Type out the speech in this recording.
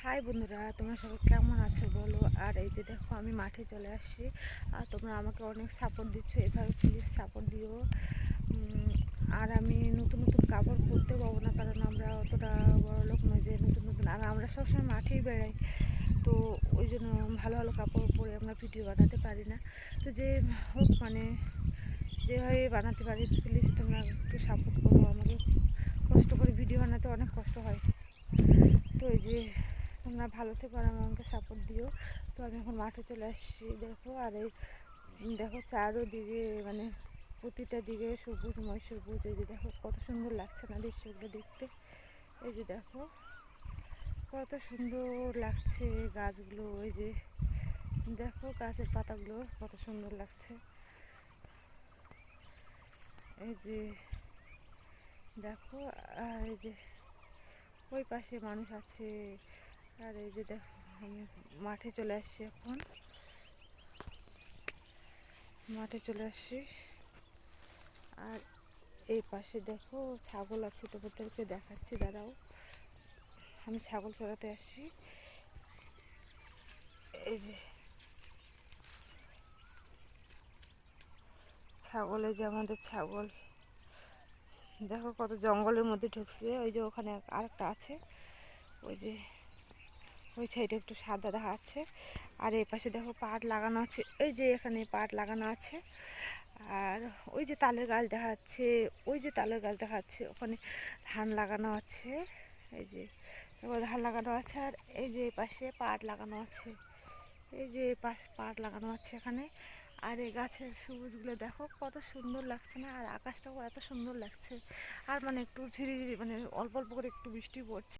High বন্ধুরা, তোমরা সবাই কেমন আছো বলো। আর এই যে দেখো, আমি মাঠে চলে আসছি। আর তোমরা আমাকে অনেক সাপোর্ট দিচ্ছ, এভাবে প্লিজ সাপোর্ট দিও। আর আমি নতুন নতুন কাপড় পরতে পাবো না, কারণ আমরা অতটা বড় লোক নয় যে নতুন নতুন, আর আমরা সবসময় মাঠেই বেড়াই। তো ওই জন্য ভালো ভালো কাপড় পরে আমরা ভিডিও বানাতে পারি না। তো যে হোক, মানে যেভাবে বানাতে পারি প্লিজ তোমরা একটু সাপোর্ট করো আমাকে। কষ্ট করে ভিডিও বানাতে অনেক কষ্ট হয়। তো এই যে তোমরা ভালো থেকো আর আমাকে সাপোর্ট দিও। তো আমি এখন মাঠে চলে আসছি, দেখো। আর এই দেখো চারোদিকে, মানে প্রতিটা দিকে সবুজময় সবুজ। এই যে দেখো কত সুন্দর লাগছে না দৃশ্যগুলো দেখতে। এই যে দেখো কত সুন্দর লাগছে গাছগুলো। এই যে দেখো গাছের পাতাগুলো কত সুন্দর লাগছে। এই যে দেখো, আর এই যে ওই পাশে মানুষ আছে। আর এই যে দেখো, আমি মাঠে চলে আসছি, এখন মাঠে চলে আসছি। আর এই পাশে দেখো ছাগল আছে, তোমাদেরকে দেখাচ্ছি, দাঁড়াও। আমি ছাগল চড়াতে আসছি। এই যে ছাগল, এই যে আমাদের ছাগল, দেখো কত জঙ্গলের মধ্যে ঢুকছে। ওই যে ওখানে আরেকটা আছে, ওই যে ওই সাইডে একটু সাদা দেখা আছে। আর এই পাশে দেখো পাট লাগানো আছে, এই যে এখানে পাট লাগানো আছে। আর ওই যে তালের গাছ দেখা যাচ্ছে, ওই যে তালের গাছ দেখা যাচ্ছে, ওখানে ধান লাগানো আছে। এই যে ধান লাগানো আছে। আর এই যে পাশে পাট লাগানো আছে, এই যে পাট লাগানো আছে এখানে। আর এই গাছের সবুজগুলো দেখো কত সুন্দর লাগছে না। আর আকাশটাও এত সুন্দর লাগছে। আর মানে একটু ঝিরিঝিরি, মানে অল্প অল্প করে একটু বৃষ্টি পড়ছে।